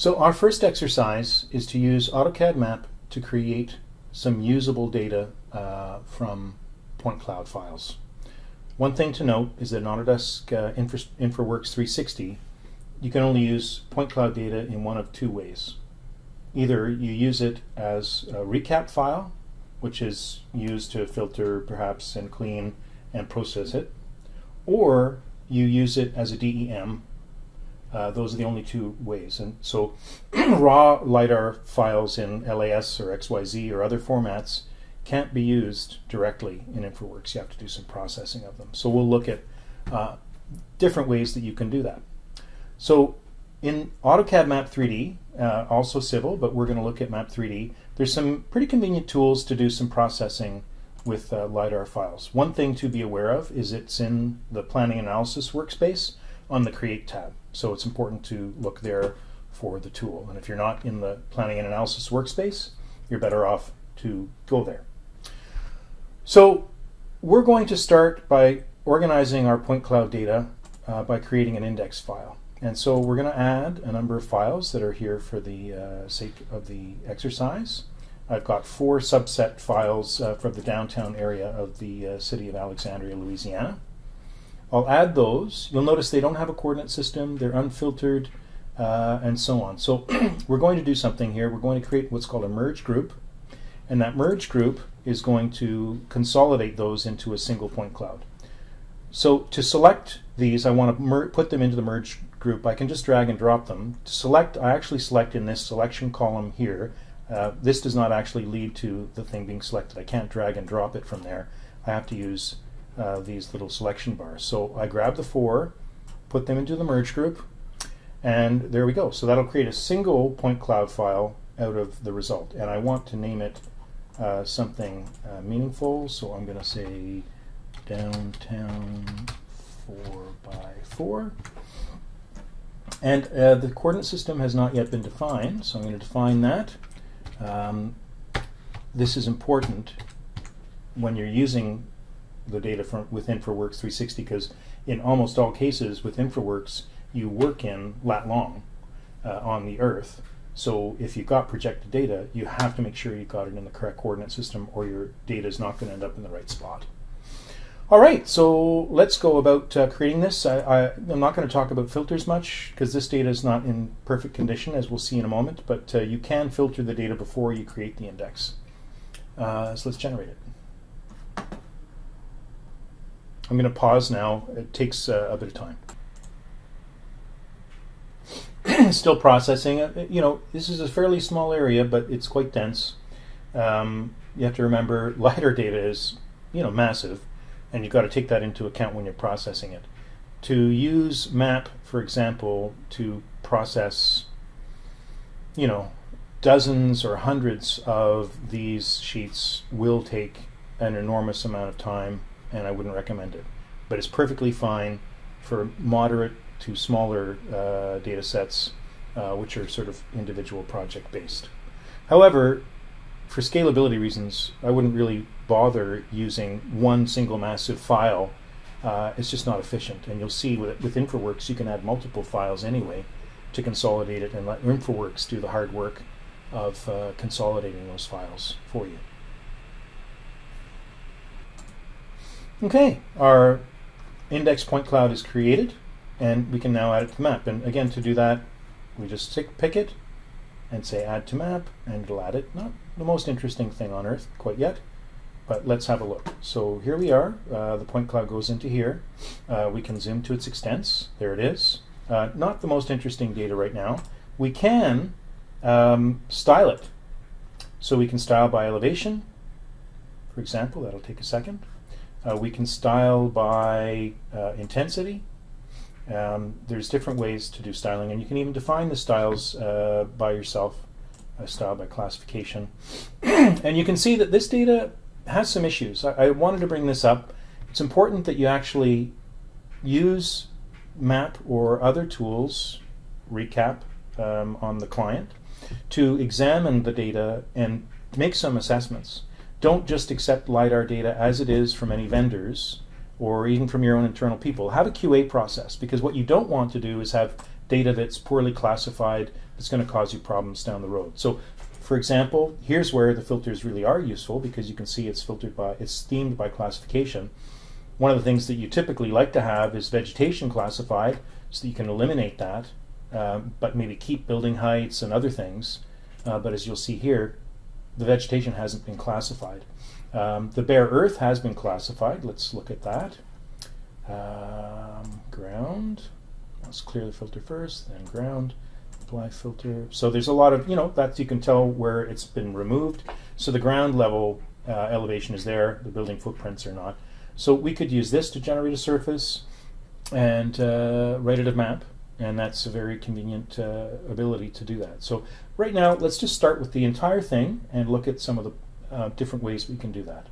So our first exercise is to use AutoCAD Map to create some usable data from point cloud files. One thing to note is that in Autodesk InfraWorks 360, you can only use point cloud data in one of two ways. Either you use it as a recap file, which is used to filter perhaps and clean and process it, or you use it as a DEM. Those are the only two ways. And so raw LiDAR files in LAS or XYZ or other formats can't be used directly in InfraWorks. You have to do some processing of them. So we'll look at different ways that you can do that. So in AutoCAD Map 3D, also civil, but we're going to look at Map 3D, there's some pretty convenient tools to do some processing with LiDAR files. One thing to be aware of is it's in the Planning Analysis workspace on the Create tab. So it's important to look there for the tool. And if you're not in the Planning and Analysis workspace, you're better off to go there. So we're going to start by organizing our point cloud data by creating an index file. And so we're going to add a number of files that are here for the sake of the exercise. I've got 4 subset files from the downtown area of the city of Alexandria, Louisiana. I'll add those. You'll notice they don't have a coordinate system, they're unfiltered, and so on. So we're going to do something here. We're going to create what's called a merge group, and that merge group is going to consolidate those into a single point cloud. So to select these, I want to put them into the merge group. I can just drag and drop them. To select, I actually select in this selection column here. This does not actually lead to the thing being selected. I can't drag and drop it from there. I have to use these little selection bars. So I grab the 4, put them into the merge group, and there we go. So that'll create a single point cloud file out of the result. And I want to name it something meaningful, so I'm going to say downtown 4x4. And the coordinate system has not yet been defined, so I'm going to define that. This is important when you're using the data from with InfraWorks 360, because in almost all cases with InfraWorks you work in lat long on the Earth. So if you've got projected data, you have to make sure you've got it in the correct coordinate system, or your data is not going to end up in the right spot. All right, so let's go about creating this. I'm not going to talk about filters much because this data is not in perfect condition, as we'll see in a moment, but you can filter the data before you create the index. So let's generate it. I'm going to pause now. It takes a bit of time. Still processing. You know, this is a fairly small area, but it's quite dense. You have to remember LiDAR data is, massive, and you've got to take that into account when you're processing it. To use Map, for example, to process, dozens or hundreds of these sheets will take an enormous amount of time, and I wouldn't recommend it. But it's perfectly fine for moderate to smaller data sets, which are sort of individual project based. However, for scalability reasons, I wouldn't really bother using one single massive file. It's just not efficient. And you'll see with InfraWorks, you can add multiple files anyway to consolidate it and let InfraWorks do the hard work of consolidating those files for you. Okay, our index point cloud is created, and we can now add it to the map. And again, to do that, we just pick it and say add to map, and it'll add it. Not the most interesting thing on earth quite yet, but let's have a look. So here we are. The point cloud goes into here. We can zoom to its extents. There it is. Not the most interesting data right now. We can style it. So we can style by elevation, for example. That'll take a second. We can style by intensity. There's different ways to do styling, and you can even define the styles by yourself, style by classification. And you can see that this data has some issues. I wanted to bring this up. It's important that you actually use Map or other tools, recap on the client, to examine the data and make some assessments. Don't just accept LiDAR data as it is from any vendors or even from your own internal people. Have a QA process, because what you don't want to do is have data that's poorly classified that's going to cause you problems down the road. So, for example, here's where the filters really are useful, because you can see it's themed by classification. One of the things that you typically like to have is vegetation classified, so that you can eliminate that, but maybe keep building heights and other things. But as you'll see here, the vegetation hasn't been classified. The bare earth has been classified. Let's look at that. Ground. Let's clear the filter first, then ground. Apply filter. So there's a lot of, that you can tell where it's been removed. So the ground level elevation is there, the building footprints are not. So we could use this to generate a surface and write it a map, and that's a very convenient ability to do that. So right now, let's just start with the entire thing and look at some of the different ways we can do that.